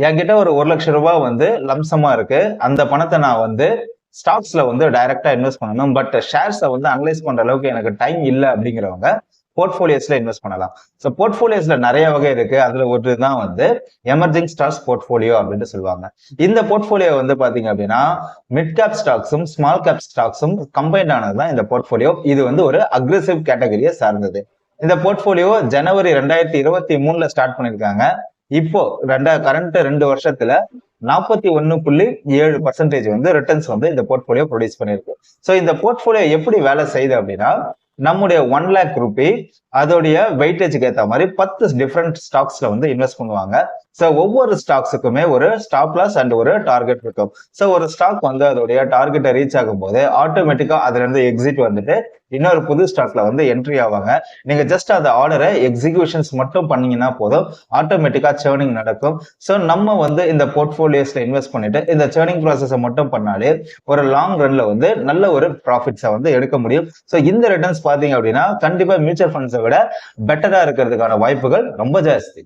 என்கிட்ட ஒரு 1,00,000 ரூபாய் வந்து லம்சமா இருக்கு. அந்த பணத்தை நான் வந்து ஸ்டாக்ஸ்ல வந்து டைரக்டா இன்வெஸ்ட் பண்ணணும். பட் ஷேர்ஸை வந்து அனலைஸ் பண்ற அளவுக்கு எனக்கு டைம் இல்லை அப்படிங்கிறவங்க போர்ட்போலியோஸ்ல இன்வெஸ்ட் பண்ணலாம். ஸோ போர்ட்போலியோஸ்ல நிறைய வகை இருக்கு. அதுல ஒரு தான் வந்து எமர்ஜிங் ஸ்டாக்ஸ் போர்ட்போலியோ அப்படின்னு சொல்லுவாங்க. இந்த போர்ட்போலியோ வந்து பாத்தீங்க அப்படின்னா மிட் கேப் ஸ்டாக்ஸும் ஸ்மால் கேப் ஸ்டாக்ஸும் கம்பைன்ட் ஆனதுதான் இந்த போர்ட்போலியோ. இது வந்து ஒரு அக்ரெசிவ் கேட்டகரியை சார்ந்தது. இந்த போர்ட்போலியோ ஜனவரி 2023 ஸ்டார்ட் பண்ணிருக்காங்க. இப்போ கரண்ட் 2 வருஷத்துல 41.7% வந்து ரிட்டர்ன்ஸ் வந்து இந்த போர்ட்போலியோ ப்ரொடியூஸ் பண்ணிருக்கு. ஸோ இந்த போர்ட்போலியோ எப்படி வேலை செய்யுது அப்படின்னா, நம்முடைய 1,00,000 ரூபி அதோடைய வெயிட்டேஜுக்கு ஏற்ற மாதிரி 10 டிஃப்ரெண்ட் ஸ்டாக்ஸ்ல வந்து இன்வெஸ்ட் பண்ணுவாங்க. ஸோ ஒவ்வொரு ஸ்டாக்ஸுக்குமே ஒரு ஸ்டாப் லாஸ் அண்ட் ஒரு டார்கெட் இருக்கும். ஸோ ஒரு ஸ்டாக் வந்து அதோடைய டார்கெட்டை ரீச் ஆகும் போது ஆட்டோமேட்டிக்கா அதுல இருந்து எக்ஸிட் வந்துட்டு இன்னொரு புது ஸ்டாக்ல வந்து என்ட்ரி ஆவாங்க. நீங்க ஜஸ்ட் அந்த ஆர்டரை எக்ஸிகியூஷன்ஸ் மட்டும் பண்ணீங்கன்னா போதும், ஆட்டோமேட்டிக்கா சேர்னிங் நடக்கும். ஸோ நம்ம வந்து இந்த போர்ட்போலியோஸ்ல இன்வெஸ்ட் பண்ணிட்டு இந்த சேர்னிங் ப்ராசஸை மட்டும் பண்ணாலே ஒரு லாங் ரன்ல வந்து நல்ல ஒரு ப்ராஃபிட்ஸை வந்து எடுக்க முடியும். ஸோ இந்த ரிட்டர்ன்ஸ் பாத்தீங்க அப்படின்னா கண்டிப்பா மியூச்சுவல் ஃபண்ட்ஸை விட பெட்டரா இருக்கிறதுக்கான வாய்ப்புகள் ரொம்ப ஜாஸ்தி.